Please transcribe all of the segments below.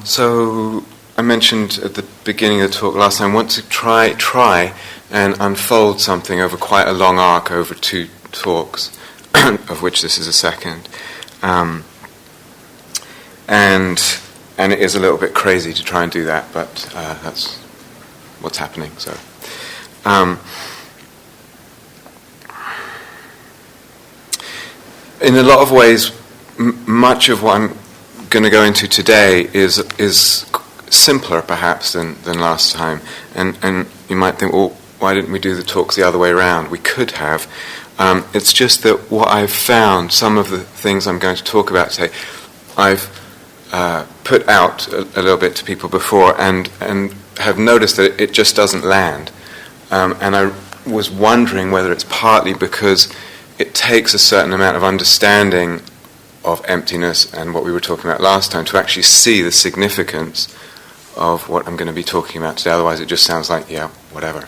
So I mentioned at the beginning of the talk last time, I want to try and unfold something over quite a long arc over 2 talks, of which this is a second. And it is a little bit crazy to try and do that, but that's what's happening. So, in a lot of ways, much of what I'm going to go into today is simpler, perhaps, than last time. And you might think, well, why didn't we do the talks the other way around? We could have. It's just that what I've found, some of the things I'm going to talk about today, I've put out a little bit to people before and have noticed that it just doesn't land. And I was wondering whether it's partly because it takes a certain amount of understanding of emptiness and what we were talking about last time to actually see the significance of what I'm going to be talking about today. Otherwise it just sounds like, yeah, whatever.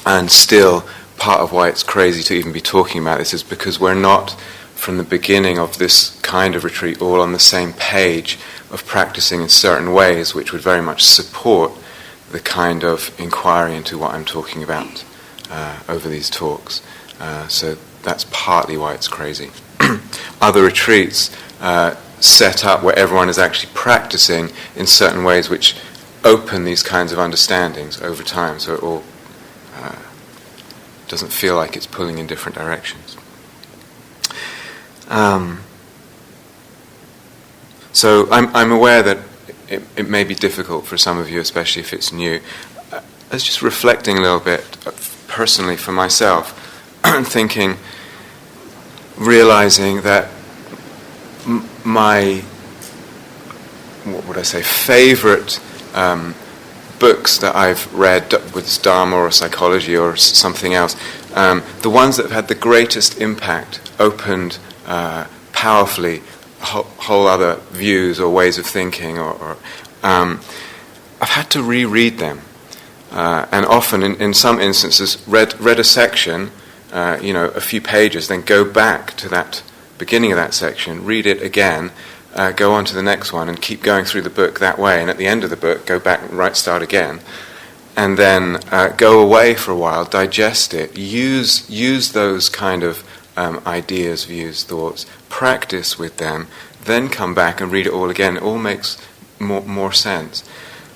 And still, part of why it's crazy to even be talking about this is because we're not, from the beginning of this kind of retreat, all on the same page of practicing in certain ways which would very much support the kind of inquiry into what I'm talking about over these talks. So that's partly why it's crazy. Other retreats set up where everyone is actually practicing in certain ways which open these kinds of understandings over time, so it all doesn't feel like it's pulling in different directions. So I'm aware that it may be difficult for some of you, especially if it's new. I was just reflecting a little bit personally for myself and thinking, realizing that my, what would I say, favorite books that I've read, whether it's Dharma or psychology or something else, the ones that have had the greatest impact, opened powerfully whole other views or ways of thinking, or I've had to reread them, and often in some instances read a section, a few pages, then go back to that beginning of that section, read it again, go on to the next one, and keep going through the book that way. And at the end of the book, go back and start again, and then go away for a while, digest it, use those kind of ideas, views, thoughts, practice with them, then come back and read it all again. It all makes more sense.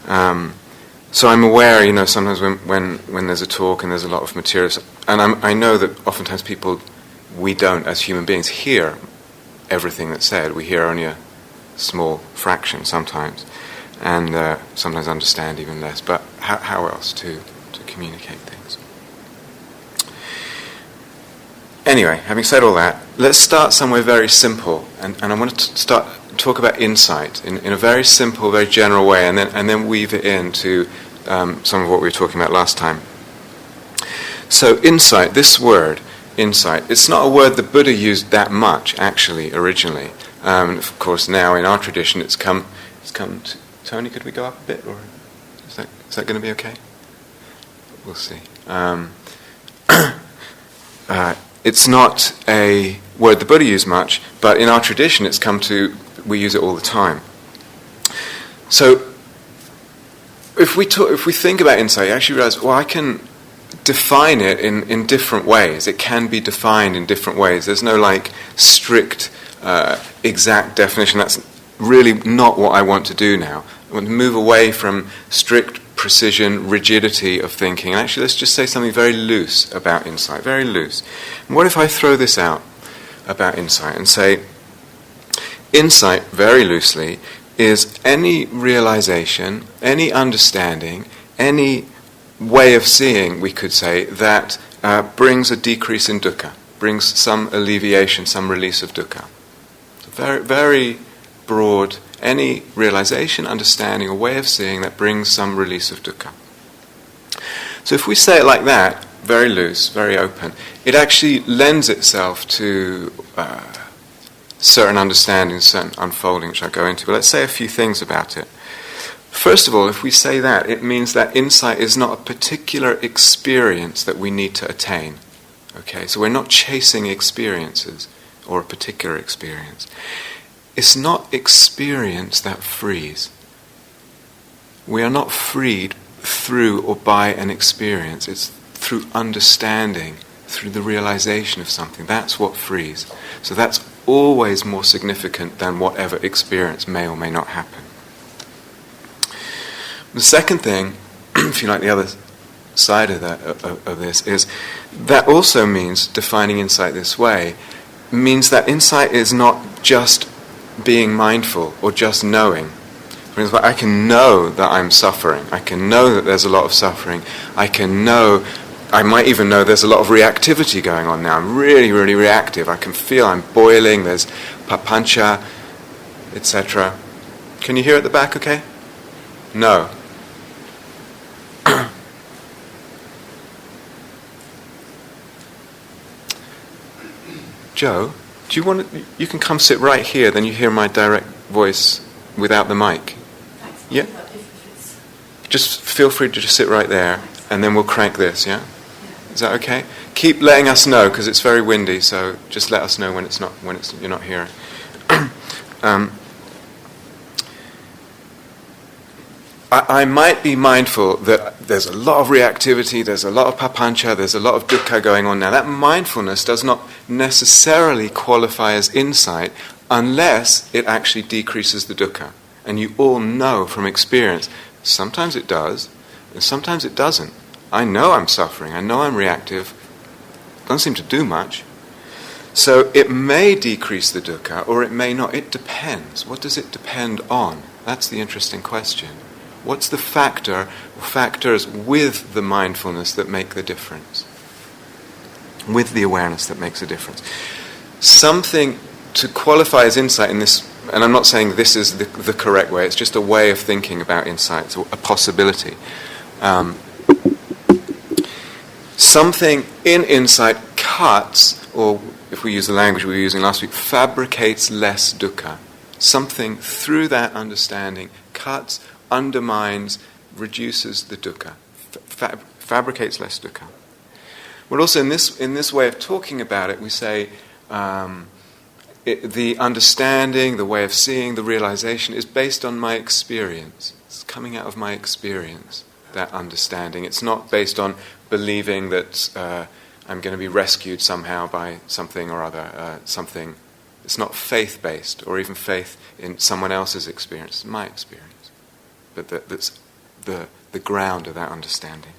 So I'm aware, sometimes when there's a talk and there's a lot of material, and I know that oftentimes we don't, as human beings, hear everything that's said. We hear only a small fraction sometimes, and sometimes understand even less. But how else to communicate things? Anyway, having said all that, let's start somewhere very simple, and I want to talk about insight in a very simple, very general way, and then weave it into some of what we were talking about last time. So insight, this word, insight, it's not a word the Buddha used that much, actually, originally. Of course, now in our tradition, it's come to... Tony, could we go up a bit, or is that going to be okay? We'll see. It's not a word the Buddha used much, but in our tradition we use it all the time. So if we think about insight, you actually realize, I can define it in different ways. It can be defined in different ways. There's no strict, exact definition. That's really not what I want to do now. I want to move away from strict precision, rigidity of thinking. And actually, let's just say something very loose about insight, very loose. And what if I throw this out about insight and say, insight, very loosely, is any realization, any understanding, any way of seeing, we could say, that brings a decrease in dukkha, brings some alleviation, some release of dukkha. So very, very broad, any realization, understanding, a way of seeing that brings some release of dukkha. So if we say it like that, very loose, very open, it actually lends itself to certain understanding, certain unfolding, which I'll go into. But let's say a few things about it. First of all, if we say that, it means that insight is not a particular experience that we need to attain. Okay, so we're not chasing experiences or a particular experience. it's not experience that frees. We are not freed through or by an experience. It's through understanding, through the realization of something. That's what frees. So that's always more significant than whatever experience may or may not happen. The second thing, if you like, the other side of this is that also means defining insight this way means that insight is not just being mindful or just knowing. For instance, I can know that I'm suffering. I can know that there's a lot of suffering. I might even know there's a lot of reactivity going on now. I'm really, really reactive. I can feel I'm boiling. There's papancha, etc. Can you hear at the back okay? No. Joe, do you want to, you can come sit right here, then you hear my direct voice without the mic. Thanks. Yeah? Just feel free to just sit right there, and then we'll crank this, yeah? Is that okay? Keep letting us know, because it's very windy, so just let us know when you're not here. I might be mindful that there's a lot of reactivity, there's a lot of papancha, there's a lot of dukkha going on now. That mindfulness does not necessarily qualify as insight unless it actually decreases the dukkha. And you all know from experience, sometimes it does, and sometimes it doesn't. I know I'm suffering, I know I'm reactive, doesn't seem to do much. So it may decrease the dukkha, or it may not. It depends. What does it depend on? That's the interesting question. What's the factor or factors with the mindfulness that make the difference? With the awareness that makes a difference. Something to qualify as insight in this, and I'm not saying this is the correct way, it's just a way of thinking about insight, it's a possibility. Something in insight cuts, or if we use the language we were using last week, fabricates less dukkha. Something through that understanding cuts, undermines, reduces the dukkha, fabricates less dukkha. But also in this way of talking about it, we say the understanding, the way of seeing, the realization is based on my experience. It's coming out of my experience, that understanding. It's not based on believing that I'm going to be rescued somehow by something or other, something. It's not faith-based, or even faith in someone else's experience. It's my experience. But that's the ground of that understanding.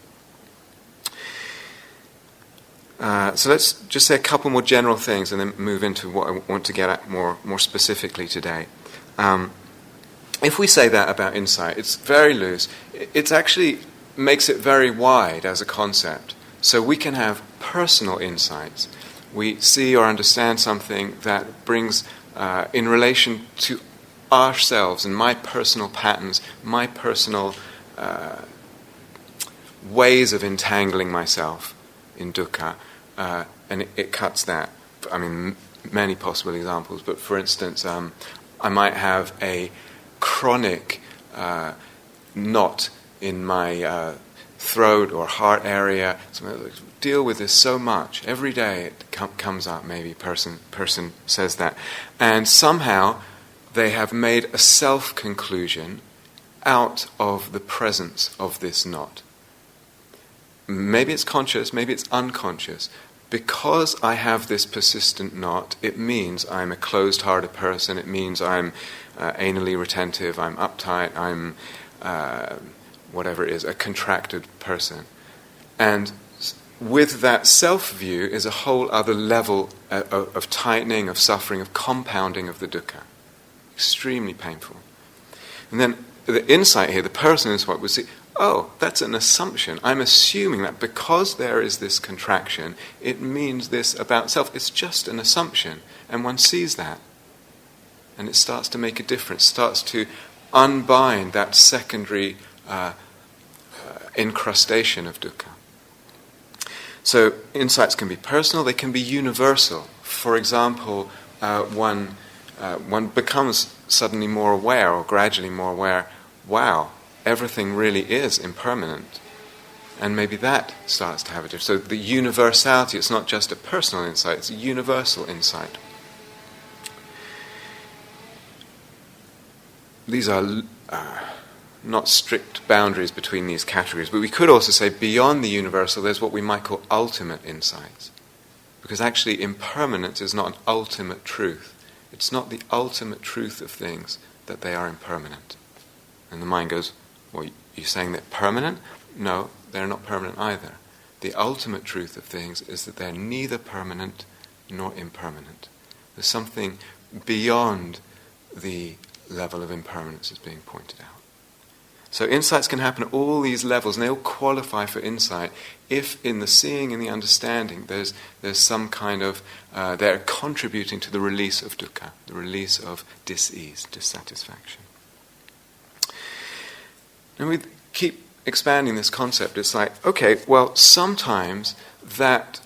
So let's just say a couple more general things and then move into what I want to get at more specifically today. If we say that about insight, it's very loose. It actually makes it very wide as a concept. So we can have personal insights. We see or understand something that brings, in relation to ourselves and my personal patterns, my personal ways of entangling myself in dukkha, and it cuts that. I mean, many possible examples, but for instance, I might have a chronic knot in my throat or heart area. So I deal with this so much. Every day it comes up, maybe person says that. And somehow they have made a self-conclusion out of the presence of this knot. Maybe it's conscious, maybe it's unconscious. Because I have this persistent knot, it means I'm a closed-hearted person, it means I'm anally retentive, I'm uptight, I'm whatever it is, a contracted person. And with that self-view is a whole other level of tightening, of suffering, of compounding of the dukkha. Extremely painful. And then the insight here, the person is what would see, oh, that's an assumption. I'm assuming that because there is this contraction, it means this about self. It's just an assumption. And one sees that. And it starts to make a difference, starts to unbind that secondary incrustation of dukkha. So insights can be personal, they can be universal. For example, one becomes suddenly more aware, or gradually more aware, wow, everything really is impermanent. And maybe that starts to have a difference. So the universality, it's not just a personal insight, it's a universal insight. these are not strict boundaries between these categories, but we could also say beyond the universal there's what we might call ultimate insights. Because actually impermanence is not an ultimate truth. It's not the ultimate truth of things that they are impermanent. And the mind goes, well, you're saying they're permanent? No, they're not permanent either. The ultimate truth of things is that they're neither permanent nor impermanent. There's something beyond the level of impermanence that's being pointed out. So insights can happen at all these levels, and they all qualify for insight if in the seeing and the understanding there's some kind of, they're contributing to the release of dukkha, the release of dis-ease, dissatisfaction. And we keep expanding this concept. It's like, okay, well, sometimes that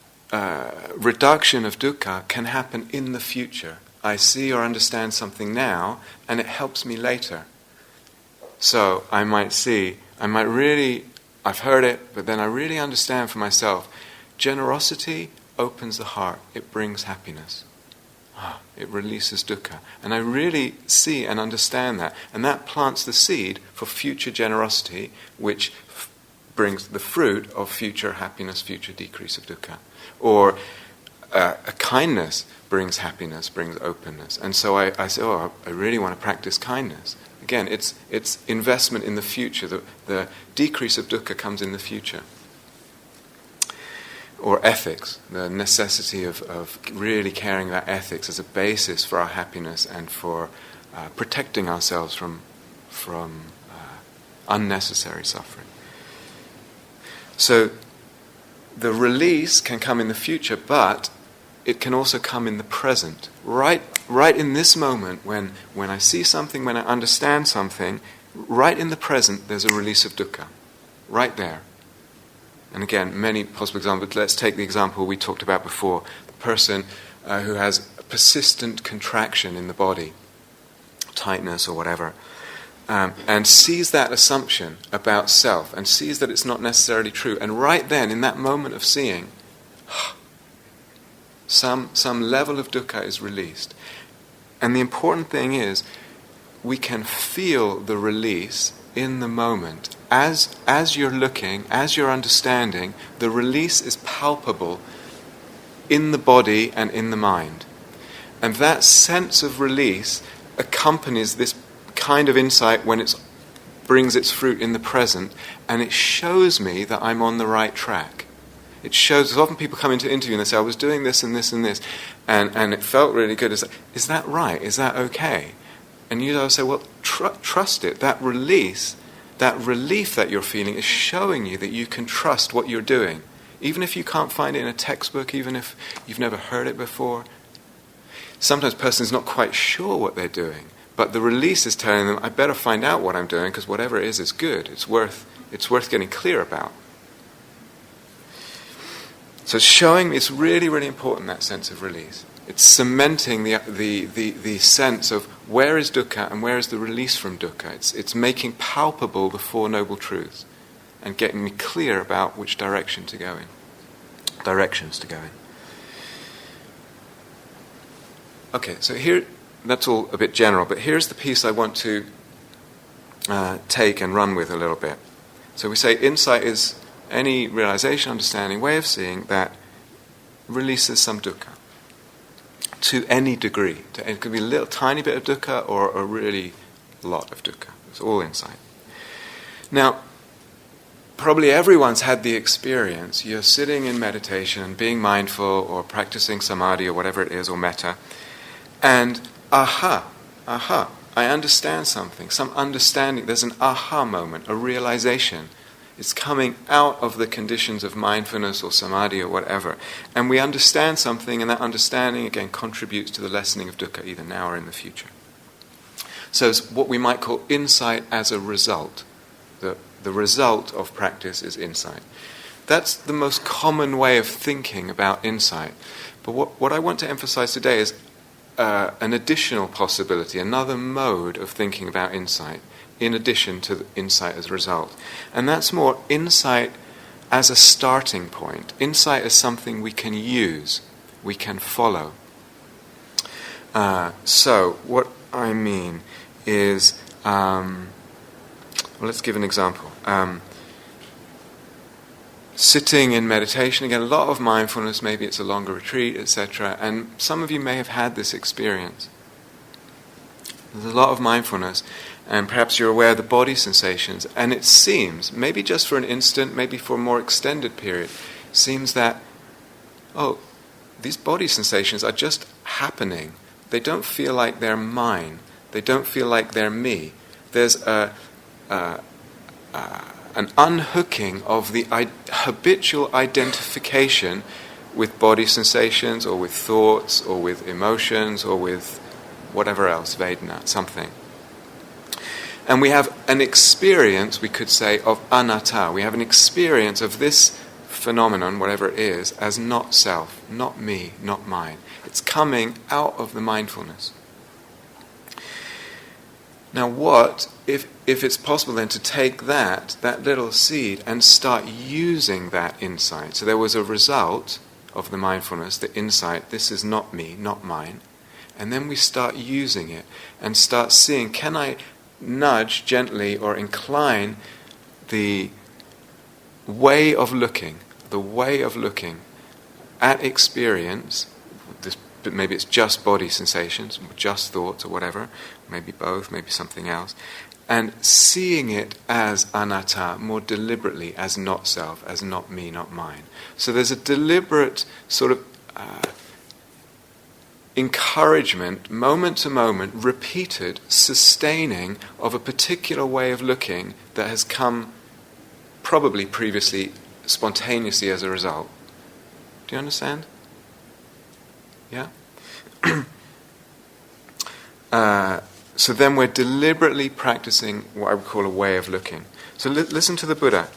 reduction of dukkha can happen in the future. I see or understand something now, and it helps me later. So I might really, I've heard it, but then I really understand for myself. Generosity opens the heart. It brings happiness. It releases dukkha. And I really see and understand that. And that plants the seed for future generosity, which brings the fruit of future happiness, future decrease of dukkha. Or a kindness brings happiness, brings openness. And so I say, I really want to practice kindness. Again, it's investment in the future. The decrease of dukkha comes in the future. Or ethics, the necessity of really caring about ethics as a basis for our happiness and for protecting ourselves from unnecessary suffering. So the release can come in the future, but it can also come in the present. Right in this moment, when I see something, when I understand something, right in the present there's a release of dukkha. Right there. And again, many possible examples. Let's take the example we talked about before. The person who has a persistent contraction in the body, tightness or whatever, and sees that assumption about self and sees that it's not necessarily true. And right then, in that moment of seeing, some level of dukkha is released. And the important thing is, we can feel the release in the moment. As you're looking, as you're understanding, the release is palpable in the body and in the mind. And that sense of release accompanies this kind of insight when it brings its fruit in the present, and it shows me that I'm on the right track. It shows, often people come into interview and they say, I was doing this and this and this, and it felt really good. It's like, is that right? Is that okay? And you say, well, trust it. That release, that relief that you're feeling is showing you that you can trust what you're doing. Even if you can't find it in a textbook, even if you've never heard it before. Sometimes a person is not quite sure what they're doing, but the release is telling them, I better find out what I'm doing, because whatever it is good. It's worth getting clear about. So it's really, really important, that sense of release. It's cementing the sense of where is dukkha and where is the release from dukkha. It's making palpable the Four Noble Truths and getting me clear about which directions to go in. Okay, so here, that's all a bit general, but here's the piece I want to take and run with a little bit. So we say insight is any realization, understanding, way of seeing that releases some dukkha to any degree. It could be a little tiny bit of dukkha or a really lot of dukkha. It's all insight. Now, probably everyone's had the experience. You're sitting in meditation and being mindful or practicing samadhi or whatever it is, or metta, and aha, I understand something, some understanding. There's an aha moment, a realization. It's coming out of the conditions of mindfulness or samadhi or whatever. And we understand something, and that understanding, again, contributes to the lessening of dukkha, either now or in the future. So it's what we might call insight as a result. The result of practice is insight. That's the most common way of thinking about insight. But what I want to emphasize today is an additional possibility, another mode of thinking about insight, in addition to the insight as a result. And that's more insight as a starting point. Insight as something we can use, we can follow. So what I mean is let's give an example. Sitting in meditation, again, a lot of mindfulness, maybe it's a longer retreat, etc. And some of you may have had this experience. There's a lot of mindfulness, and perhaps you're aware of the body sensations, and it seems, maybe just for an instant, maybe for a more extended period, seems that, these body sensations are just happening. They don't feel like they're mine. They don't feel like they're me. There's an unhooking of the habitual identification with body sensations or with thoughts or with emotions or with whatever else, Vedana, something. And we have an experience, we could say, of anatta. We have an experience of this phenomenon, whatever it is, as not self, not me, not mine. It's coming out of the mindfulness. Now what, if it's possible then to take that little seed and start using that insight. So there was a result of the mindfulness, the insight, this is not me, not mine. And then we start using it and start seeing, can I nudge gently or incline the way of looking at experience, maybe it's just body sensations, just thoughts or whatever, maybe both, maybe something else, and seeing it as anatta more deliberately, as not self, as not me, not mine. So there's a deliberate sort of encouragement, moment to moment, repeated, sustaining of a particular way of looking that has come probably previously spontaneously as a result. Do you understand? Yeah? So then we're deliberately practicing what I would call a way of looking. So listen to the Buddha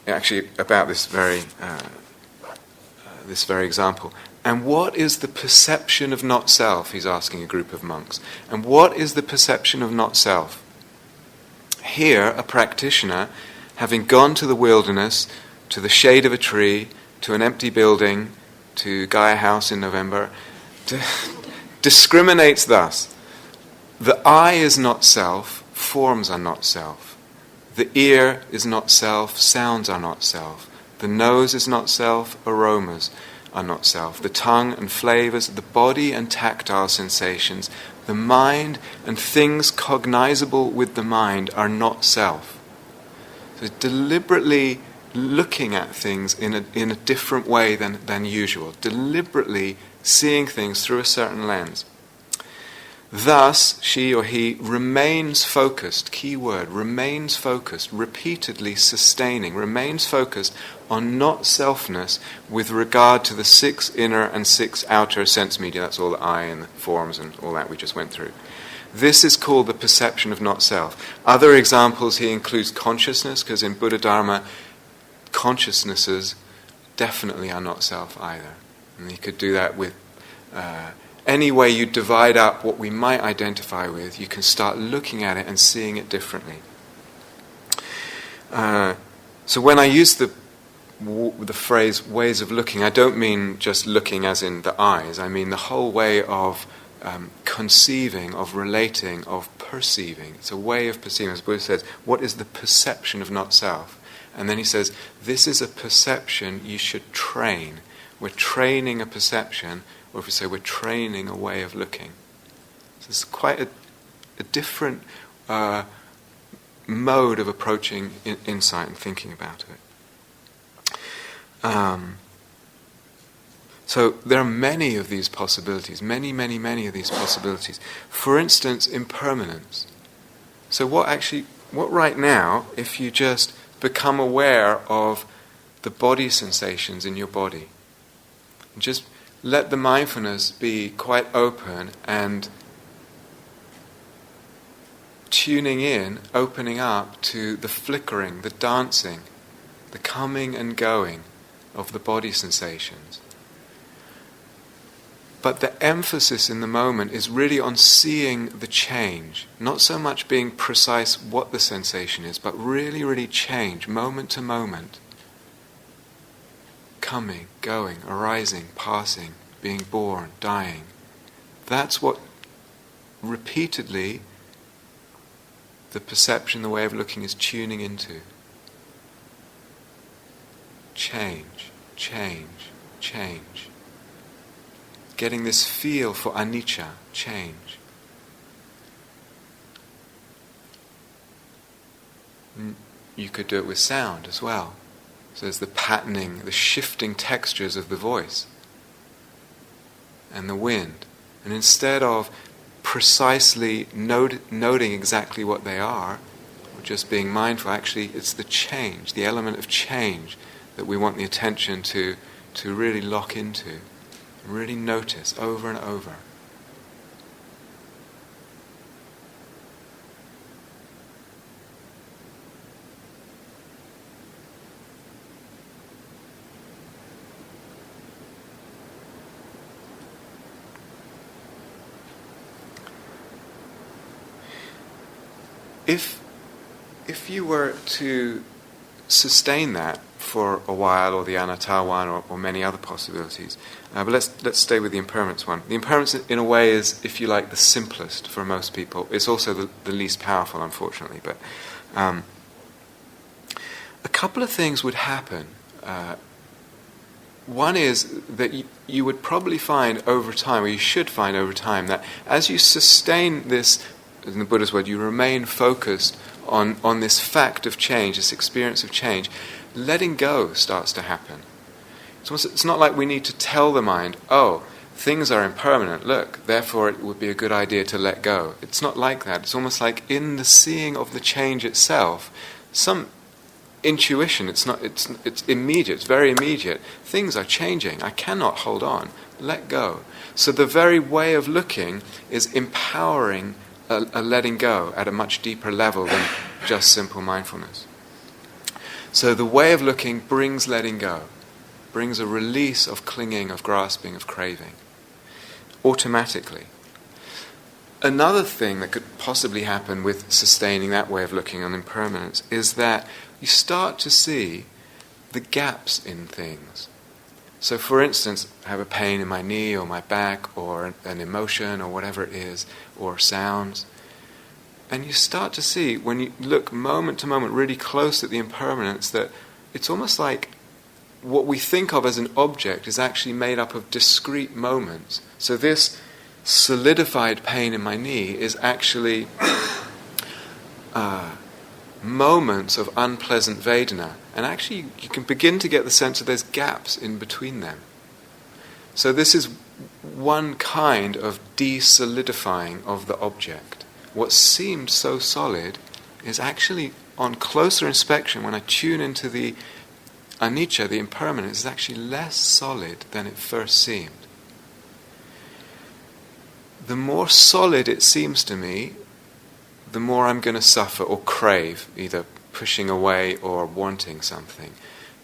actually about this very example. And what is the perception of not self? He's asking a group of monks. And what is the perception of not self? Here, a practitioner, having gone to the wilderness, to the shade of a tree, to an empty building, to Gaia House in November, discriminates thus. The eye is not self, forms are not self. The ear is not self, sounds are not self. The nose is not self, aromas are not self. The tongue and flavors, the body and tactile sensations, the mind and things cognizable with the mind are not self. So deliberately looking at things in a different way than usual, deliberately seeing things through a certain lens. Thus, she or he remains focused, key word, remains focused, repeatedly sustaining, remains focused on not selfness with regard to the 6 inner and 6 outer sense media, that's all the eye and the forms and all that we just went through. This is called the perception of not self. Other examples he includes consciousness, because in Buddha Dharma, consciousnesses definitely are not self either. And you could do that with any way you divide up what we might identify with, you can start looking at it and seeing it differently. So when I use the phrase ways of looking, I don't mean just looking as in the eyes. I mean the whole way of conceiving, of relating, of perceiving. It's a way of perceiving. As Buddha says, what is the perception of not self? And then he says, this is a perception you should train. We're training a perception, or if we say we're training a way of looking. So it's quite a different mode of approaching insight and thinking about it. So there are many of these possibilities, many of these possibilities. For instance, impermanence. So what right now, if you just become aware of the body sensations in your body, just let the mindfulness be quite open and tuning in, opening up to the flickering, the dancing, the coming and going of the body sensations. But the emphasis in the moment is really on seeing the change, not so much being precise what the sensation is, but really change, moment to moment. Coming, going, arising, passing, being born, dying. That's what repeatedly the perception, the way of looking is tuning into. Change, change, change. Getting this feel for anicca, change. You could do it with sound as well. So there's the patterning, the shifting textures of the voice and the wind. And instead of precisely noting exactly what they are, or just being mindful, actually it's the change, the element of change that we want the attention to really lock into, really notice over and over. If you were to sustain that for a while, or the anatta one, or many other possibilities, but let's stay with the impermanence one. The impermanence, in a way, is, if you like, the simplest for most people. It's also the least powerful, unfortunately. But a couple of things would happen. One is that you would probably find over time, or you should find over time, that as you sustain this, in the Buddha's word, you remain focused on this fact of change, this experience of change, letting go starts to happen. It's not like we need to tell the mind, oh, things are impermanent, look, therefore it would be a good idea to let go. It's not like that. It's almost like in the seeing of the change itself, some intuition, it's immediate, it's very immediate. Things are changing, I cannot hold on, let go. So the very way of looking is empowering a letting go at a much deeper level than just simple mindfulness. So the way of looking brings letting go, brings a release of clinging, of grasping, of craving, automatically. Another thing that could possibly happen with sustaining that way of looking on impermanence is that you start to see the gaps in things. So for instance, I have a pain in my knee or my back, or an emotion or whatever it is, or sounds. And you start to see, when you look moment to moment really close at the impermanence, that it's almost like what we think of as an object is actually made up of discrete moments. So this solidified pain in my knee is actually moments of unpleasant Vedana. And actually you can begin to get the sense that there's gaps in between them. So this is one kind of de-solidifying of the object. What seemed so solid is actually, on closer inspection, when I tune into the anicca, the impermanence, is actually less solid than it first seemed. The more solid it seems to me, the more I'm going to suffer or crave, either pushing away or wanting something.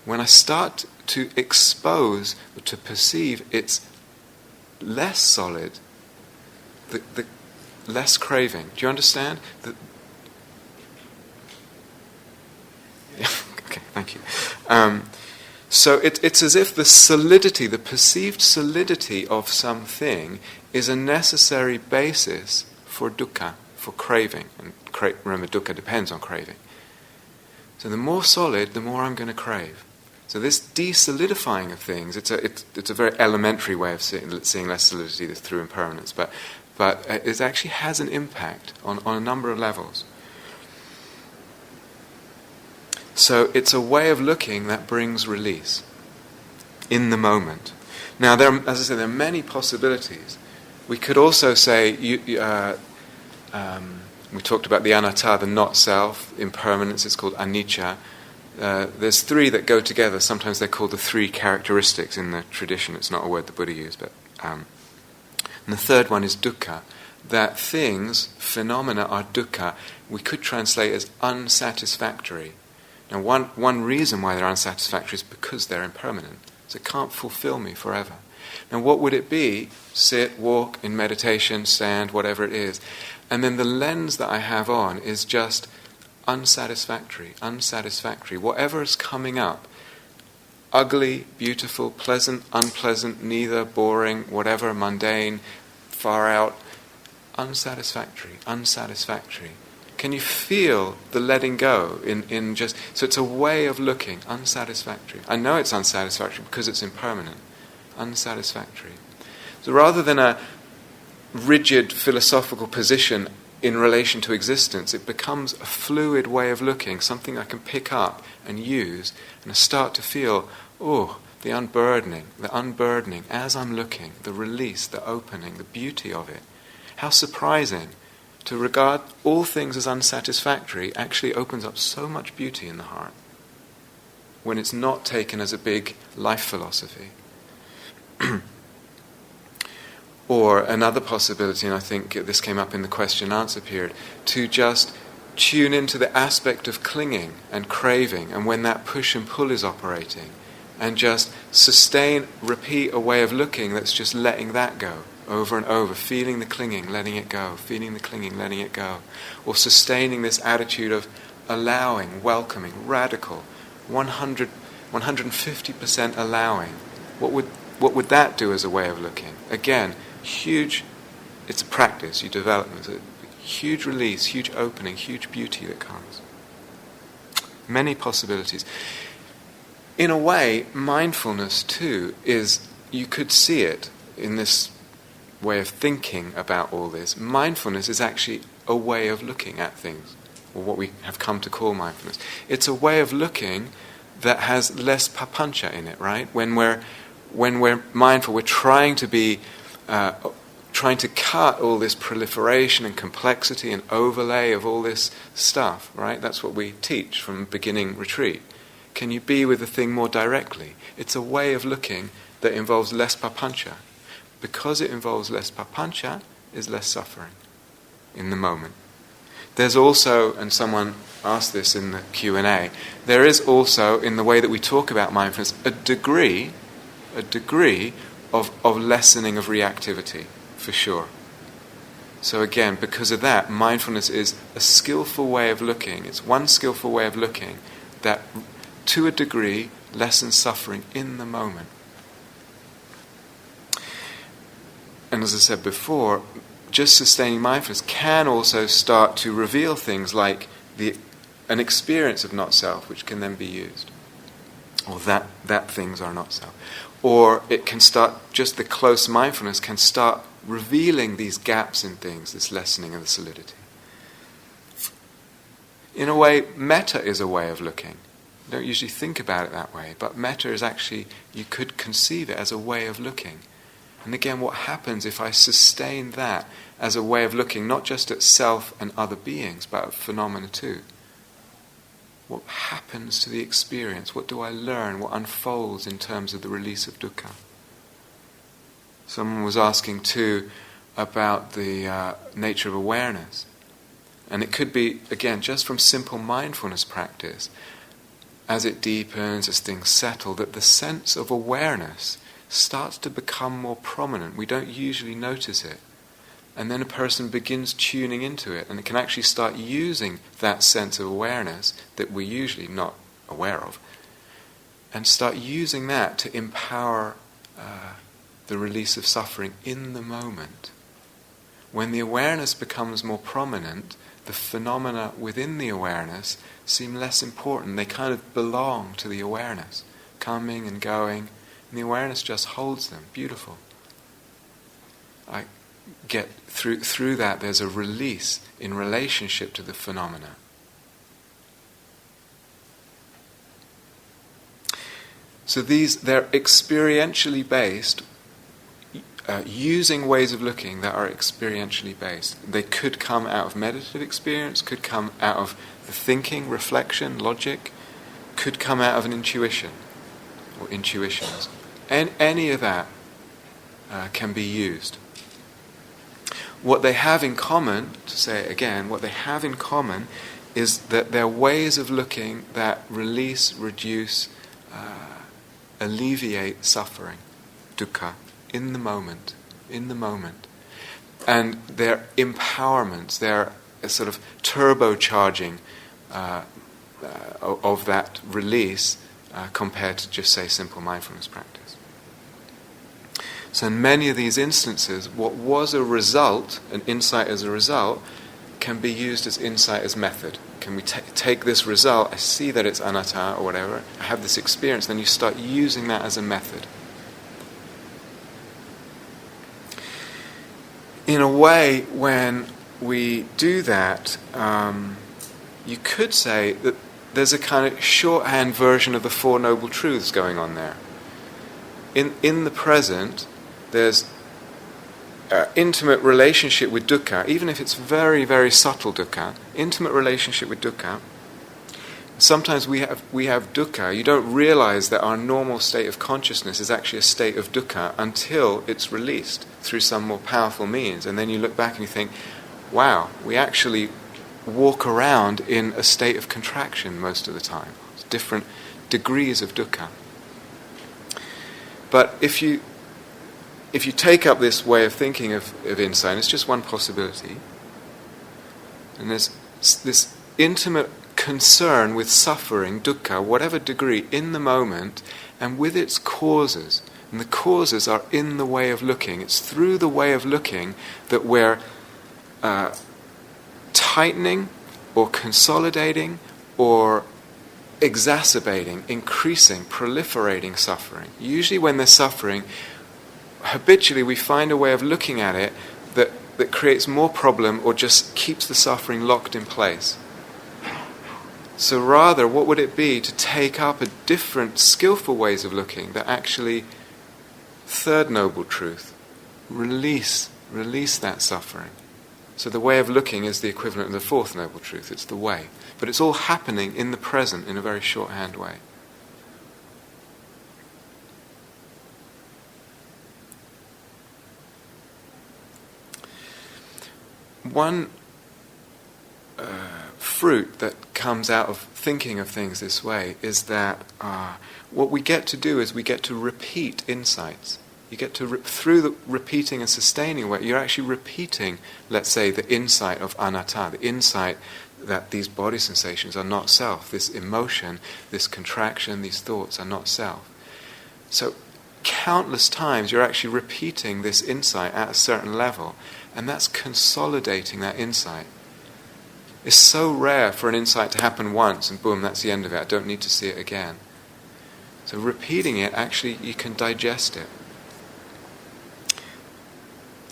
When I start to expose, or to perceive it's less solid, the less craving. Do you understand? Okay, thank you. So it's as if the solidity, the perceived solidity of something is a necessary basis for dukkha, for craving. And remember, dukkha depends on craving. So the more solid, the more I'm going to crave. So this de-solidifying of things, it's a very elementary way of seeing less solidity through impermanence, but it actually has an impact on a number of levels. So it's a way of looking that brings release in the moment. Now, as I said, there are many possibilities. We could also say, we talked about the anatta, the not self, impermanence, it's called anicca. There's three that go together. Sometimes they're called the three characteristics in the tradition. It's not a word the Buddha used, but... and the third one is dukkha, that things, phenomena, are dukkha. We could translate as unsatisfactory. Now, one reason why they're unsatisfactory is because they're impermanent. So it can't fulfill me forever. Now, what would it be? Sit, walk, in meditation, stand, whatever it is. And then the lens that I have on is just unsatisfactory. Whatever is coming up, ugly, beautiful, pleasant, unpleasant, neither, boring, whatever, mundane, far out, unsatisfactory, unsatisfactory. Can you feel the letting go in just... So it's a way of looking, unsatisfactory. I know it's unsatisfactory because it's impermanent. Unsatisfactory. So rather than a rigid philosophical position in relation to existence, it becomes a fluid way of looking, something I can pick up and use, and I start to feel, the unburdening as I'm looking, the release, the opening, the beauty of it. How surprising. To regard all things as unsatisfactory actually opens up so much beauty in the heart when it's not taken as a big life philosophy. Or another possibility, and I think this came up in the question and answer period, to just tune into the aspect of clinging and craving, and when that push and pull is operating, and just repeat a way of looking that's just letting that go over and over, feeling the clinging, letting it go, feeling the clinging, letting it go, or sustaining this attitude of allowing, welcoming, radical, 150% allowing. What would that do as a way of looking? Again, huge, it's a practice, you develop it. It's a huge release, huge opening, huge beauty that comes. Many possibilities. In a way, mindfulness too is, you could see it in this way of thinking about all this. Mindfulness is actually a way of looking at things, or what we have come to call mindfulness. It's a way of looking that has less papancha in it, right? When we're mindful, we're trying to cut all this proliferation and complexity and overlay of all this stuff, right? That's what we teach from beginning retreat. Can you be with the thing more directly? It's a way of looking that involves less papancha. Because it involves less papancha, is less suffering in the moment. There's also, and someone asked this in the Q&A, there is also, in the way that we talk about mindfulness, a degree of lessening of reactivity, for sure. So again, because of that, mindfulness is a skillful way of looking. It's one skillful way of looking that, to a degree, lessens suffering in the moment. And as I said before, just sustaining mindfulness can also start to reveal things like an experience of not self, which can then be used. Or that things are not self. Or it can start, just the close mindfulness can start revealing these gaps in things, this lessening of the solidity. In a way, metta is a way of looking. You don't usually think about it that way, but metta is actually, you could conceive it as a way of looking. And again, what happens if I sustain that as a way of looking, not just at self and other beings, but at phenomena too? What happens to the experience? What do I learn? What unfolds in terms of the release of dukkha? Someone was asking too about the nature of awareness. And it could be, again, just from simple mindfulness practice, as it deepens, as things settle, that the sense of awareness starts to become more prominent. We don't usually notice it. And then a person begins tuning into it, and it can actually start using that sense of awareness that we're usually not aware of, and start using that to empower the release of suffering in the moment. When the awareness becomes more prominent, the phenomena within the awareness seem less important. They kind of belong to the awareness, coming and going, and the awareness just holds them. Beautiful. I get through that, there's a release in relationship to the phenomena. So they're experientially based, using ways of looking that are experientially based. They could come out of meditative experience, could come out of the thinking, reflection, logic, could come out of an intuition or intuitions. And any of that can be used. What they have in common, to say it again, what they have in common is that they're ways of looking that release, reduce, alleviate suffering, dukkha, in the moment. And they're empowerments, they're a sort of turbocharging of that release compared to just, say, simple mindfulness practice. So in many of these instances, what was a result, an insight as a result, can be used as insight as method. Can we take this result, I see that it's anatta or whatever, I have this experience, then you start using that as a method. In a way, when we do that, you could say that there's a kind of shorthand version of the Four Noble Truths going on there. In the present, there's intimate relationship with dukkha, even if it's very, very subtle dukkha, intimate relationship with dukkha. Sometimes we have dukkha. You don't realize that our normal state of consciousness is actually a state of dukkha until it's released through some more powerful means. And then you look back and you think, wow, we actually walk around in a state of contraction most of the time. It's different degrees of dukkha. But if you take up this way of thinking of insight, it's just one possibility. And there's this intimate concern with suffering, dukkha, whatever degree, in the moment, and with its causes. And the causes are in the way of looking. It's through the way of looking that we're tightening or consolidating or exacerbating, increasing, proliferating suffering. Usually when there's suffering, habitually we find a way of looking at it that creates more problem or just keeps the suffering locked in place. So rather, what would it be to take up a different, skillful ways of looking that actually, third noble truth, release that suffering. So the way of looking is the equivalent of the fourth noble truth, it's the way. But it's all happening in the present in a very shorthand way. One fruit that comes out of thinking of things this way is that what we get to do is we get to repeat insights. You get to, through the repeating and sustaining way, you're actually repeating, let's say, the insight of anatta, the insight that these body sensations are not self, this emotion, this contraction, these thoughts are not self. So countless times you're actually repeating this insight at a certain level, and that's consolidating that insight. It's so rare for an insight to happen once and boom, that's the end of it. I don't need to see it again. So repeating it, actually, you can digest it.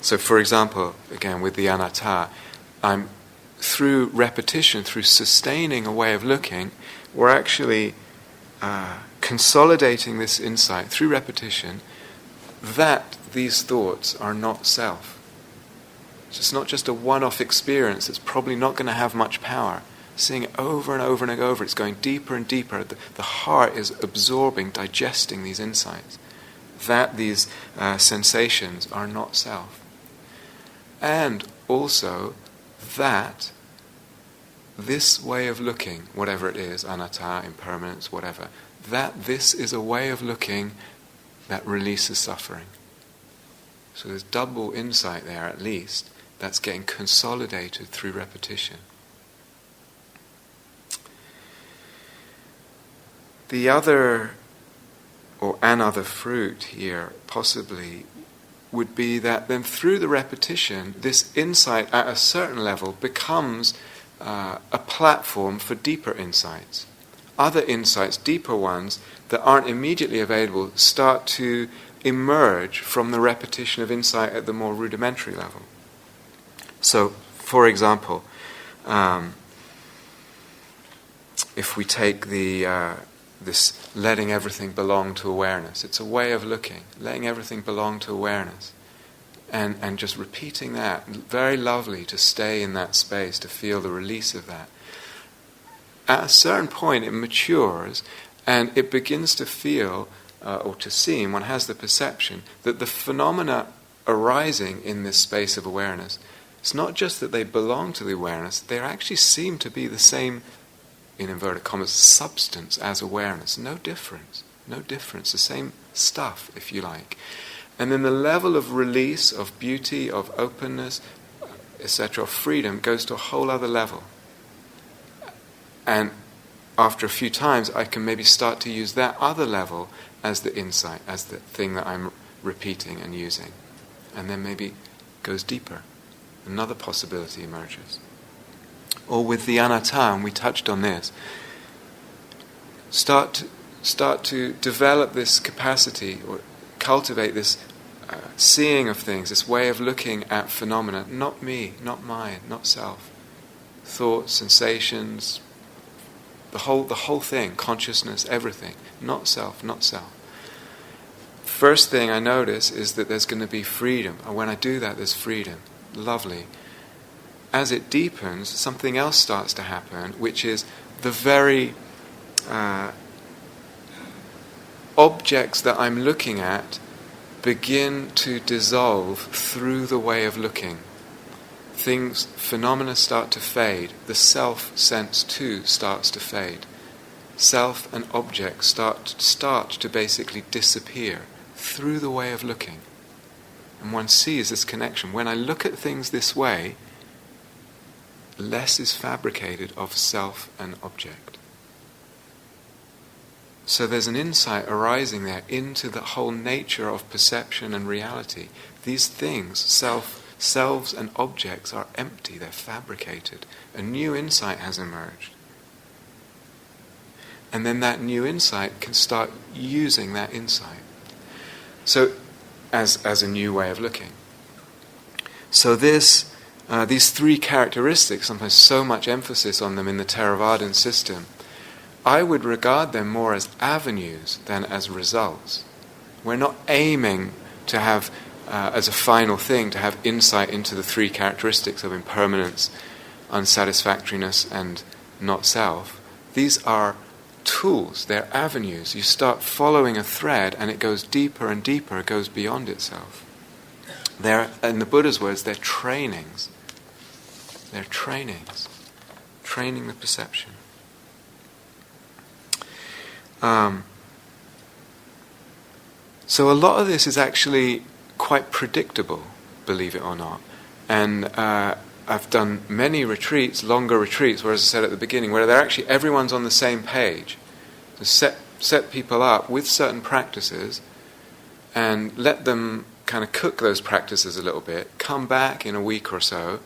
So for example, again with the anatta, I'm through repetition, through sustaining a way of looking, we're actually consolidating this insight through repetition that these thoughts are not self. It's not just a one-off experience that's probably not going to have much power. Seeing it over and over and over, it's going deeper and deeper. The heart is absorbing, digesting these insights. That these sensations are not self. And also that this way of looking, whatever it is, anatta, impermanence, whatever, that this is a way of looking that releases suffering. So there's double insight there at least, that's getting consolidated through repetition. The other, or another fruit here, possibly, would be that then through the repetition, this insight at a certain level becomes a platform for deeper insights. Other insights, deeper ones, that aren't immediately available, start to emerge from the repetition of insight at the more rudimentary level. So, for example, if we take this letting everything belong to awareness, it's a way of looking, letting everything belong to awareness, and just repeating that, very lovely to stay in that space, to feel the release of that. At a certain point it matures and it begins to feel, or to seem, one has the perception that the phenomena arising in this space of awareness, it's not just that they belong to the awareness, they actually seem to be the same, in inverted commas, substance as awareness. No difference, the same stuff, if you like. And then the level of release, of beauty, of openness, etc., of freedom, goes to a whole other level. And after a few times, I can maybe start to use that other level as the insight, as the thing that I'm repeating and using. And then maybe goes deeper. Another possibility emerges. Or with the anatta, and we touched on this, start to develop this capacity or cultivate this seeing of things, this way of looking at phenomena, not me, not mine, not self. Thoughts, sensations, the whole thing, consciousness, everything, not self, not self. First thing I notice is that there's going to be freedom, and when I do that, there's freedom. Lovely. As it deepens, something else starts to happen, which is the very objects that I'm looking at begin to dissolve through the way of looking. Phenomena start to fade. The self sense too starts to fade. Self and object start to basically disappear through the way of looking. And one sees this connection. When I look at things this way, less is fabricated of self and object. So there's an insight arising there into the whole nature of perception and reality. These things, selves and objects, are empty, they're fabricated. A new insight has emerged. And then that new insight can start using that insight. So, as a new way of looking. So these three characteristics, sometimes so much emphasis on them in the Theravadan system, I would regard them more as avenues than as results. We're not aiming to have, as a final thing, to have insight into the three characteristics of impermanence, unsatisfactoriness, and not self. These are tools, they're avenues. You start following a thread and it goes deeper and deeper, it goes beyond itself. They're, in the Buddha's words, they're trainings. They're trainings. Training the perception. So a lot of this is actually quite predictable, believe it or not. And I've done many retreats, longer retreats, where, as I said at the beginning, where they're actually everyone's on the same page. To set people up with certain practices and let them kind of cook those practices a little bit, come back in a week or so,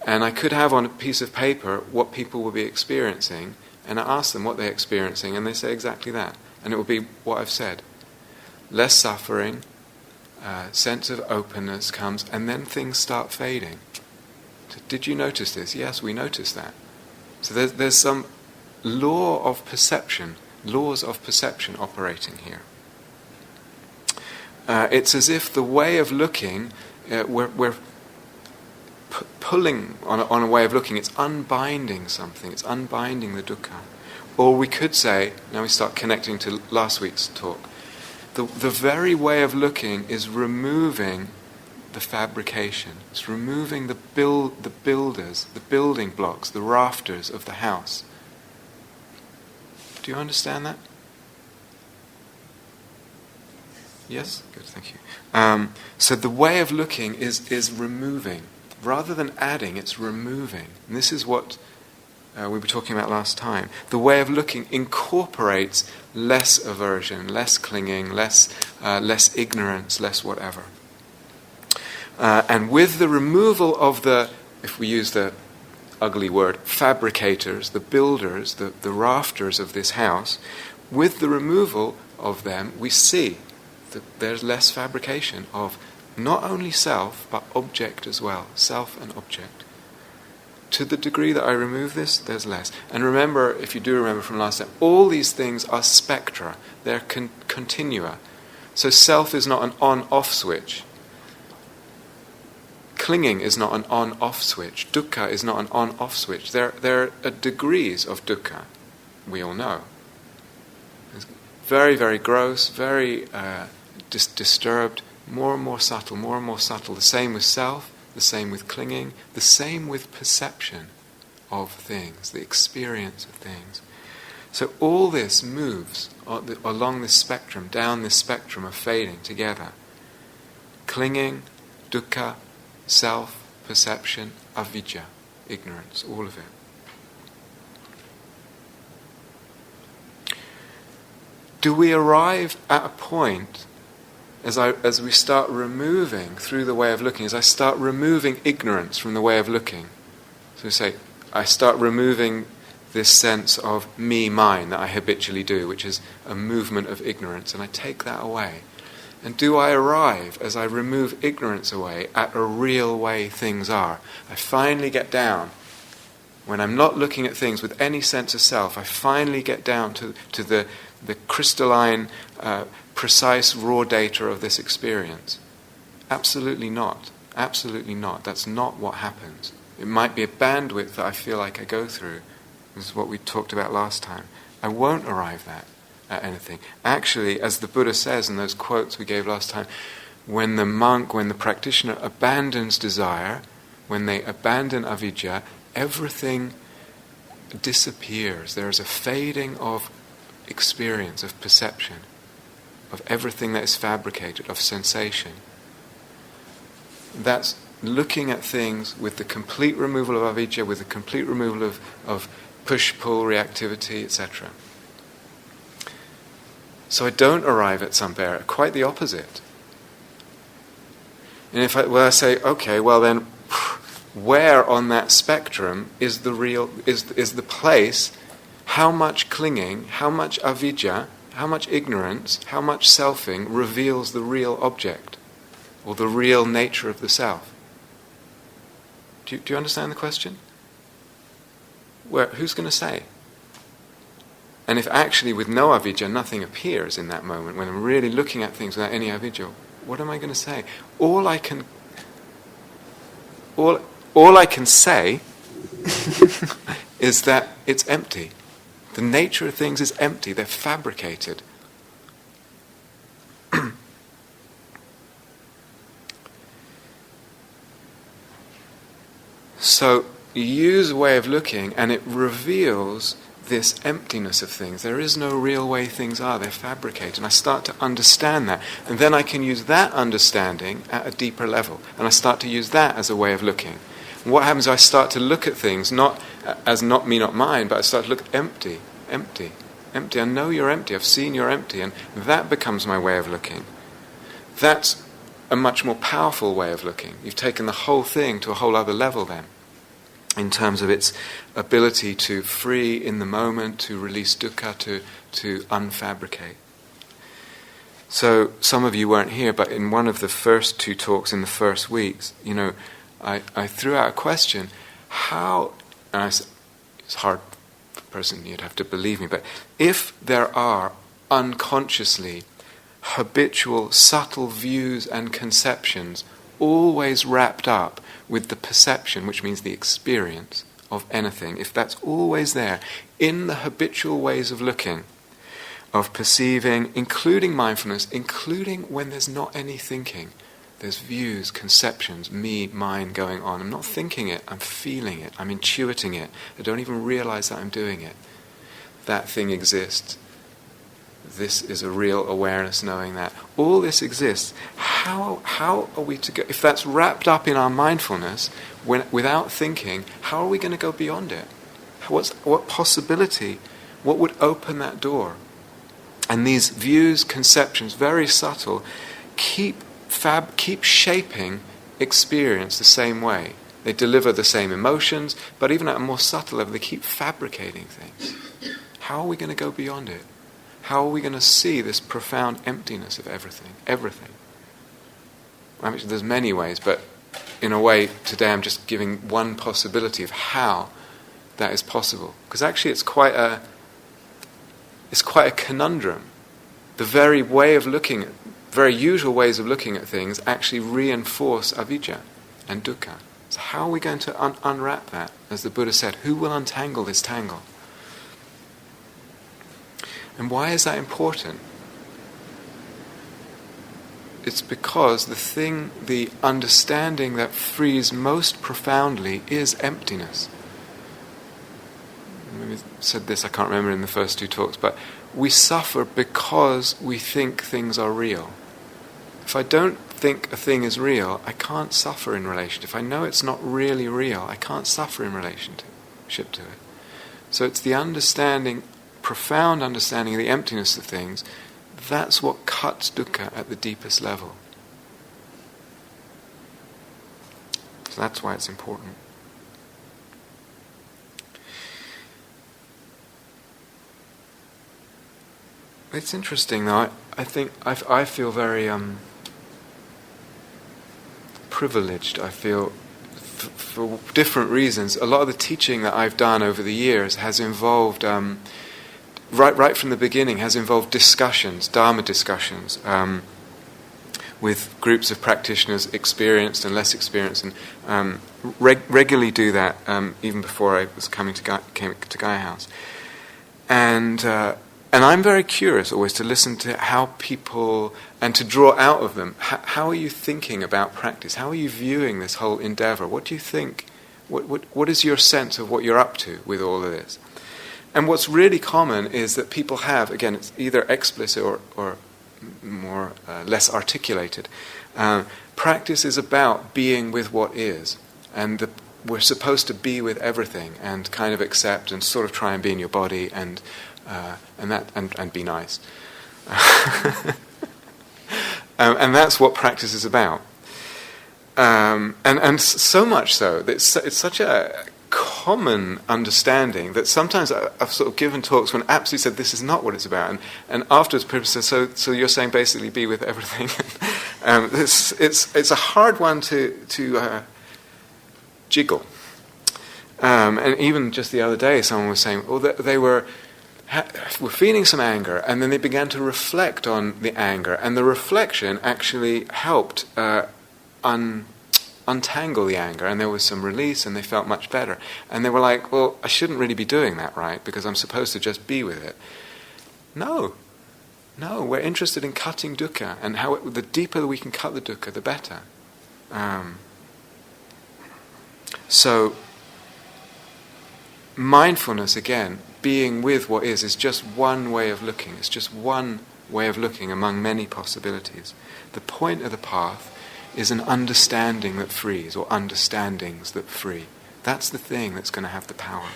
and I could have on a piece of paper what people will be experiencing, and I ask them what they're experiencing, and they say exactly that. And it will be what I've said. Less suffering, sense of openness comes, and then things start fading. Did you notice this? Yes, we noticed that. So there's some laws of perception operating here. It's as if the way of looking, we're pulling on a way of looking, it's unbinding something, it's unbinding the dukkha. Or we could say, now we start connecting to last week's talk, the very way of looking is removing the fabrication. It's removing the builders, the building blocks, the rafters of the house. Do you understand that? Yes? Good, thank you. So the way of looking is removing. Rather than adding, it's removing. And this is what we were talking about last time. The way of looking incorporates less aversion, less clinging, less ignorance, less whatever. And with the removal of the, if we use the ugly word, fabricators, the builders, the rafters of this house, with the removal of them, we see that there's less fabrication of not only self, but object as well, self and object. To the degree that I remove this, there's less. And remember, if you do remember from last time, all these things are spectra, they're continua. So self is not an on-off switch. Clinging is not an on-off switch. Dukkha is not an on-off switch. There are degrees of dukkha, we all know. It's very, very gross, very disturbed, more and more subtle, more and more subtle. The same with self, the same with clinging, the same with perception of things, the experience of things. So all this moves along this spectrum, down this spectrum of fading together. Clinging, dukkha, self, perception, avidya, ignorance, all of it. Do we arrive at a point as we start removing through the way of looking, as I start removing ignorance from the way of looking. So say, I start removing this sense of me, mine that I habitually do, which is a movement of ignorance, and I take that away. And do I arrive, as I remove ignorance away, at a real way things are? I finally get down, when I'm not looking at things with any sense of self, I finally get down to the crystalline, precise, raw data of this experience. Absolutely not. Absolutely not. That's not what happens. It might be a bandwidth that I feel like I go through. This is what we talked about last time. I won't arrive at anything. Actually, as the Buddha says in those quotes we gave last time, when the monk, when the practitioner abandons desire, when they abandon avidya, everything disappears. There is a fading of experience, of perception, of everything that is fabricated, of sensation. That's looking at things with the complete removal of avidya, with the complete removal of push-pull reactivity, etc. So I don't arrive at sambhara, quite the opposite. And if I say, okay, well then, where on that spectrum is the real, is the place? How much clinging, how much avidya, how much ignorance, how much selfing reveals the real object, or the real nature of the self? Do you understand the question? Who's going to say? And if actually with no avidya nothing appears in that moment, when I'm really looking at things without any avidya, what am I going to say? All I can say is that it's empty. The nature of things is empty. They're fabricated. So you use a way of looking and it reveals this emptiness of things. There is no real way things are. They're fabricated. And I start to understand that. And then I can use that understanding at a deeper level. And I start to use that as a way of looking. And what happens is I start to look at things not as not me, not mine, but I start to look empty, empty, empty. I know you're empty. I've seen you're empty. And that becomes my way of looking. That's a much more powerful way of looking. You've taken the whole thing to a whole other level then, in terms of its ability to free in the moment, to release dukkha, to unfabricate. So some of you weren't here, but in one of the first two talks in the first weeks, I threw out a question, how, and it's hard for a person, you'd have to believe me, but if there are unconsciously habitual, subtle views and conceptions always wrapped up with the perception, which means the experience of anything, if that's always there in the habitual ways of looking, of perceiving, including mindfulness, including when there's not any thinking, there's views, conceptions, me, mine going on. I'm not thinking it, I'm feeling it, I'm intuiting it. I don't even realize that I'm doing it. That thing exists. This is a real awareness, knowing that. All this exists. How are we to go? If that's wrapped up in our mindfulness, without thinking, how are we going to go beyond it? What possibility? What would open that door? And these views, conceptions, very subtle, keep shaping experience the same way. They deliver the same emotions, but even at a more subtle level, they keep fabricating things. How are we going to go beyond it? How are we going to see this profound emptiness of everything? Everything. I mean, there's many ways, but in a way, today I'm just giving one possibility of how that is possible. Because actually it's quite a conundrum. The very way of looking, very usual ways of looking at things actually reinforce avidya and dukkha. So how are we going to unwrap that? As the Buddha said, who will untangle this tangle? And why is that important? It's because the understanding that frees most profoundly is emptiness. Maybe I said this, I can't remember in the first two talks, but we suffer because we think things are real. If I don't think a thing is real, I can't suffer in relation. If I know it's not really real, I can't suffer in relationship to it. So it's the understanding, profound understanding of the emptiness of things, that's what cuts dukkha at the deepest level. So that's why it's important. It's interesting though, I think I feel very privileged. I feel, for different reasons, a lot of the teaching that I've done over the years has involved, right from the beginning, has involved discussions, Dharma discussions, with groups of practitioners, experienced and less experienced, and regularly do that, even before I was came to Gaia House. And I'm very curious always to listen to how people, and to draw out of them, how are you thinking about practice? How are you viewing this whole endeavor? What do you think? What is your sense of what you're up to with all of this? And what's really common is that people have, again, it's either explicit or more less articulated. Practice is about being with what is, and we're supposed to be with everything and kind of accept and sort of try and be in your body and be nice. And that's what practice is about. And so much so that it's such a common understanding that sometimes I've sort of given talks when absolutely said this is not what it's about, and afterwards people say, so you're saying basically be with everything. It's a hard one to jiggle. And even just the other day, someone was saying, they were feeling some anger, and then they began to reflect on the anger, and the reflection actually helped untangle the anger, and there was some release, and they felt much better. And they were like, well, I shouldn't really be doing that, right? Because I'm supposed to just be with it. No, we're interested in cutting dukkha, and the deeper we can cut the dukkha, the better. So, mindfulness, again, being with what is just one way of looking. It's just one way of looking among many possibilities. The point of the path is an understanding that frees, or understandings that free. That's the thing that's going to have the power.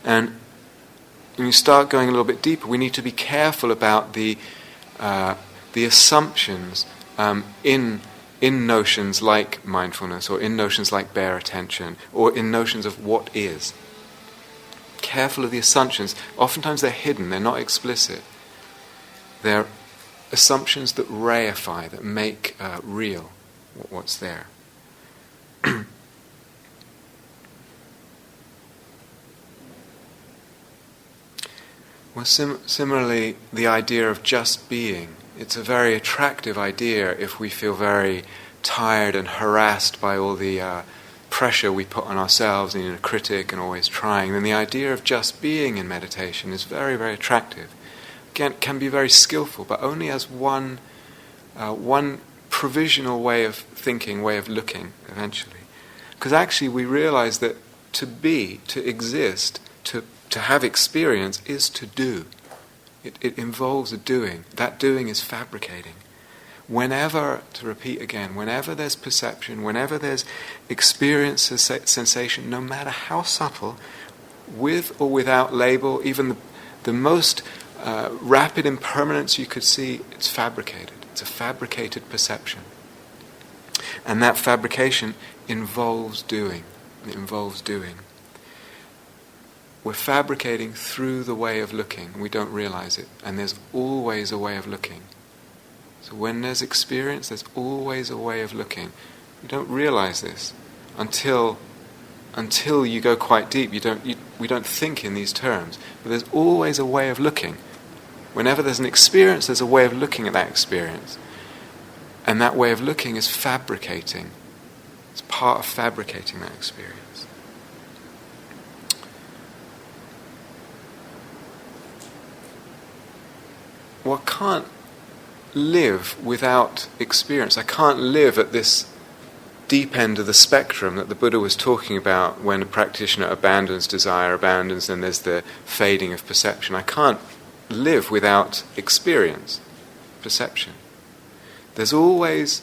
And when you start going a little bit deeper, we need to be careful about the assumptions in notions like mindfulness, or in notions like bare attention, or in notions of what is. Careful of the assumptions. Oftentimes they're hidden, they're not explicit. They're assumptions that reify, that make real what's there. Well, similarly, the idea of just being. It's a very attractive idea if we feel very tired and harassed by all the pressure we put on ourselves, and a critic and always trying. Then the idea of just being in meditation is very, very attractive. Again, can be very skillful, but only as one provisional way of thinking, way of looking, eventually. Because actually we realize that to be, to exist, to have experience is to do. It involves a doing. That doing is fabricating. Whenever, to repeat again, whenever there's perception, whenever there's experience, sensation, no matter how subtle, with or without label, even the most rapid impermanence you could see, it's fabricated. It's a fabricated perception. And that fabrication involves doing. It involves doing. We're fabricating through the way of looking. We don't realize it. And there's always a way of looking. So when there's experience, there's always a way of looking. You don't realize this until you go quite deep. We don't think in these terms. But there's always a way of looking. Whenever there's an experience, there's a way of looking at that experience. And that way of looking is fabricating. It's part of fabricating that experience. Well, I can't live without experience. I can't live at this deep end of the spectrum that the Buddha was talking about when a practitioner abandons desire, then there's the fading of perception. I can't live without experience, perception. There's always,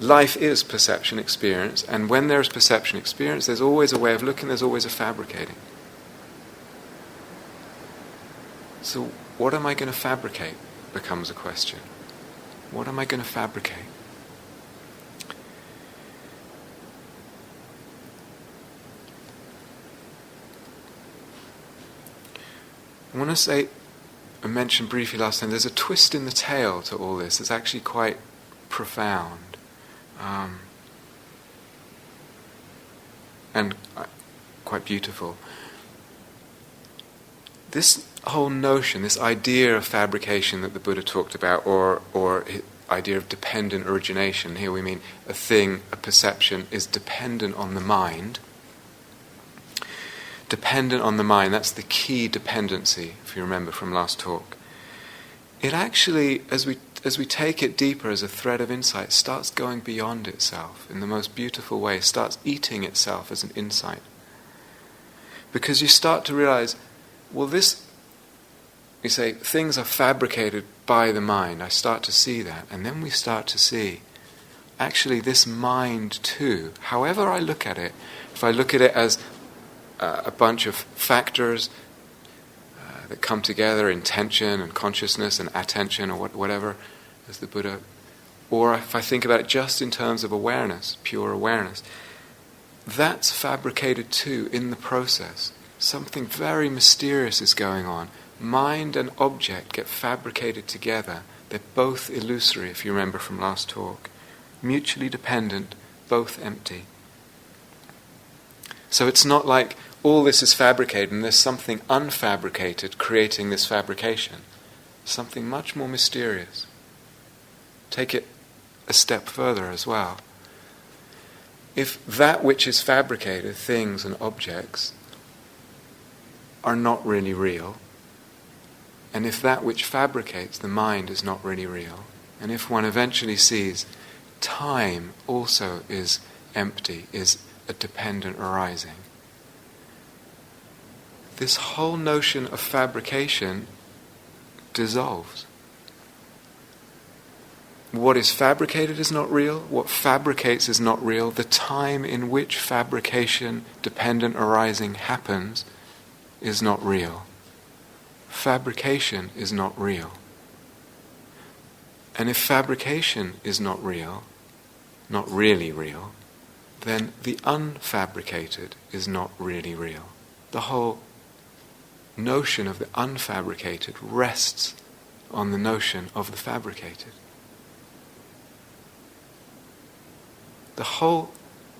life is perception, experience, and when there's perception, experience, there's always a way of looking, there's always a fabricating. So what am I going to fabricate? becomes a question. What am I going to fabricate? I want to say, I mentioned briefly last time, there's a twist in the tail to all this. It's actually quite profound. And quite beautiful. This whole notion, this idea of fabrication that the Buddha talked about, or idea of dependent origination, here we mean a thing, a perception, is dependent on the mind. Dependent on the mind, that's the key dependency, if you remember from last talk. It actually, as we take it deeper as a thread of insight, starts going beyond itself in the most beautiful way, starts eating itself as an insight. Because you start to realize, well, you say, things are fabricated by the mind. I start to see that. And then we start to see, actually, this mind too, however I look at it, if I look at it as a bunch of factors that come together, intention and consciousness and attention or whatever, as the Buddha, or if I think about it just in terms of awareness, pure awareness, that's fabricated too in the process. Something very mysterious is going on. Mind and object get fabricated together. They're both illusory, if you remember from last talk. Mutually dependent, both empty. So it's not like all this is fabricated and there's something unfabricated creating this fabrication. Something much more mysterious. Take it a step further as well. If that which is fabricated, things and objects, are not really real, and if that which fabricates the mind is not really real, and if one eventually sees time also is empty, is a dependent arising, this whole notion of fabrication dissolves. What is fabricated is not real. What fabricates is not real. The time in which fabrication, dependent arising, happens is not real. Fabrication is not real. And if fabrication is not real, not really real, then the unfabricated is not really real. The whole notion of the unfabricated rests on the notion of the fabricated. The whole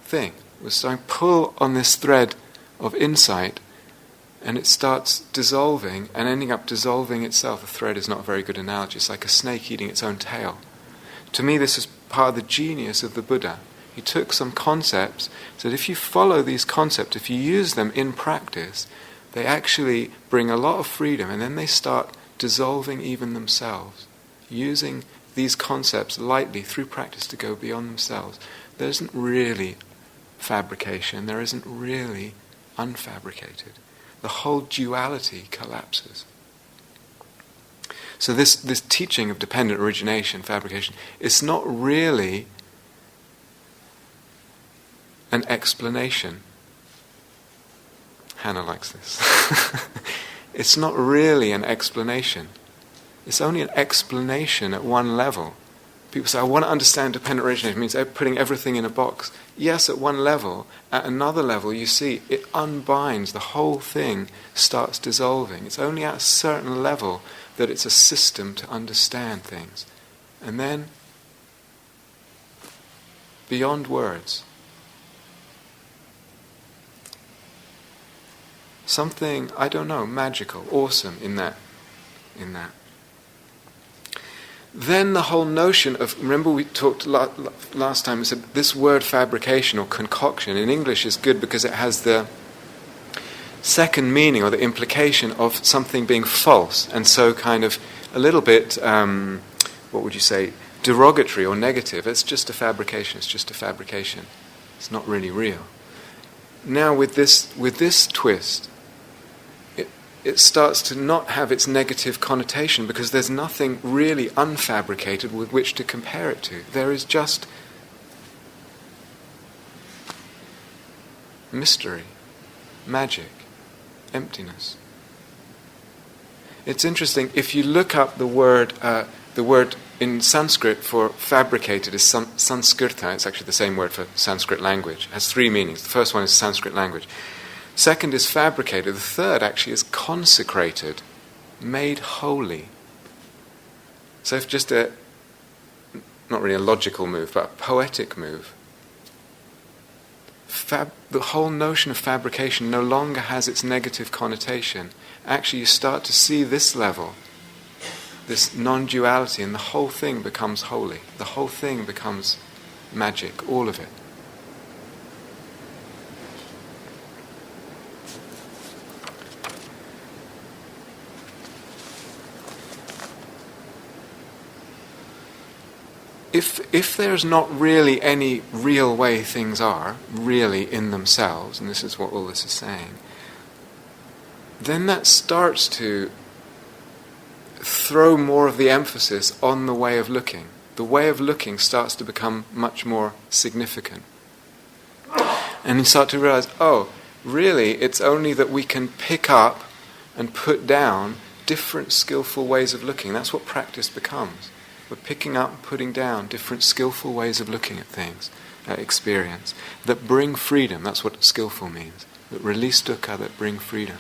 thing was starting to pull on this thread of insight, and it starts dissolving and ending up dissolving itself. A thread is not a very good analogy. It's like a snake eating its own tail. To me, this is part of the genius of the Buddha. He took some concepts, so that if you follow these concepts, if you use them in practice, they actually bring a lot of freedom, and then they start dissolving even themselves, using these concepts lightly through practice to go beyond themselves. There isn't really fabrication, there isn't really unfabricated. The whole duality collapses. So this teaching of dependent origination, fabrication, it's not really an explanation. Hannah likes this. It's not really an explanation. It's only an explanation at one level. People say, I want to understand dependent origination. It means putting everything in a box. Yes, at one level. At another level, you see, it unbinds. The whole thing starts dissolving. It's only at a certain level that it's a system to understand things. And then, beyond words, something, I don't know, magical, awesome in that. Then the whole notion of, remember we talked last time, we said this word fabrication or concoction in English is good because it has the second meaning or the implication of something being false, and so kind of a little bit, what would you say, derogatory or negative. It's just a fabrication, It's not really real. Now with this twist, it starts to not have its negative connotation because there's nothing really unfabricated with which to compare it to. There is just mystery, magic, emptiness. It's interesting, if you look up the word in Sanskrit for fabricated is Sanskrta. It's actually the same word for Sanskrit language. It has three meanings. The first one is Sanskrit language. Second is fabricated. The third actually is consecrated, made holy. So if just not really a logical move, but a poetic move. The whole notion of fabrication no longer has its negative connotation. Actually, you start to see this level, this non-duality, and the whole thing becomes holy. The whole thing becomes magic, all of it. If there's not really any real way things are, really in themselves, and this is what all this is saying, then that starts to throw more of the emphasis on the way of looking. The way of looking starts to become much more significant. And you start to realize, oh, really, it's only that we can pick up and put down different skillful ways of looking. That's what practice becomes. We're picking up and putting down different skillful ways of looking at things, at experience, that bring freedom. That's what skillful means. That release dukkha, that bring freedom.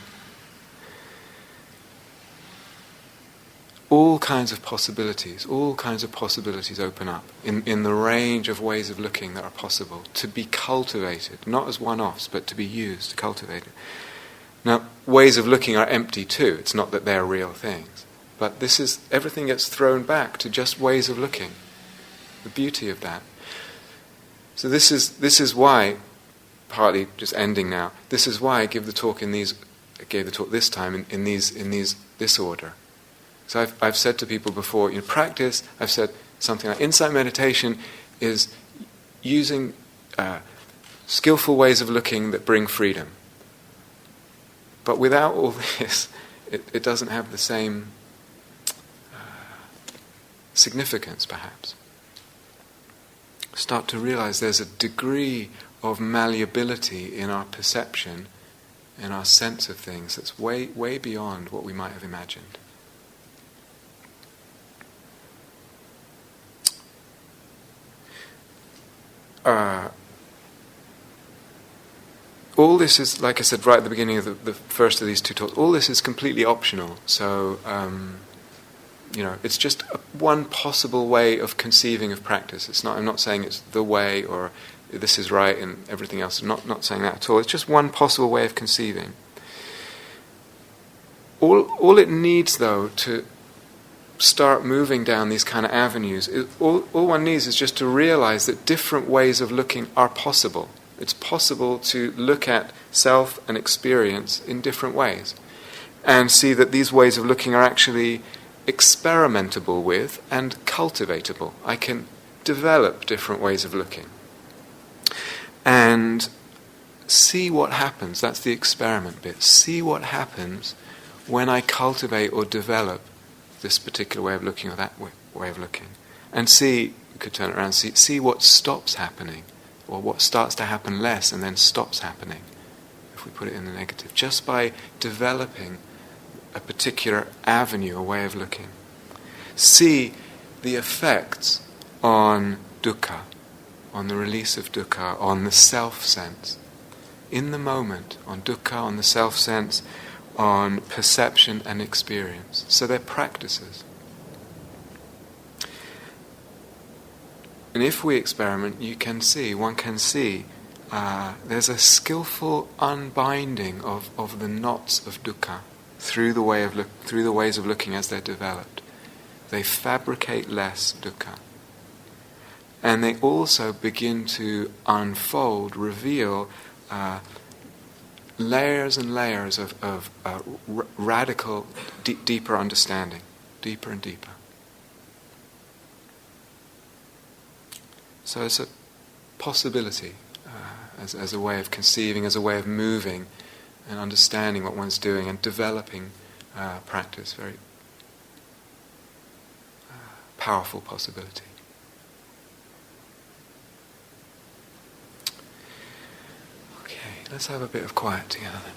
All kinds of possibilities open up in the range of ways of looking that are possible, to be cultivated, not as one-offs, but to be used, cultivated. Now, ways of looking are empty too. It's not that they're real things. But everything gets thrown back to just ways of looking. The beauty of that. So this is why, partly just ending now, this is why I gave the talk this time in this order. So I've said to people before, practice, I've said something like insight meditation is using skillful ways of looking that bring freedom. But without all this, it doesn't have the same significance, perhaps. Start to realize there's a degree of malleability in our perception, in our sense of things, that's way, way beyond what we might have imagined. All this is, like I said right at the beginning of the first of these two talks, all this is completely optional. So, it's just one possible way of conceiving of practice. I'm not saying it's the way or this is right and everything else. I'm not saying that at all. It's just one possible way of conceiving. All it needs, though, to start moving down these kind of avenues, all one needs is just to realize that different ways of looking are possible. It's possible to look at self and experience in different ways and see that these ways of looking are actually experimentable with and cultivatable. I can develop different ways of looking and see what happens. That's the experiment bit. See what happens when I cultivate or develop this particular way of looking or that way of looking, and see, you could turn it around, see what stops happening, or what starts to happen less and then stops happening, if we put it in the negative, just by developing a particular avenue, a way of looking. See the effects on dukkha, on the release of dukkha, on the self-sense, in the moment, on dukkha, on the self-sense, on perception and experience. So they're practices. And if we experiment, one can see, there's a skillful unbinding of the knots of dukkha through the ways of looking as they're developed. They fabricate less dukkha. And they also begin to unfold, reveal layers and layers of radical, deeper understanding, deeper and deeper. So it's a possibility as a way of conceiving, as a way of moving and understanding what one's doing and developing practice. Very powerful possibility. Okay, let's have a bit of quiet together then.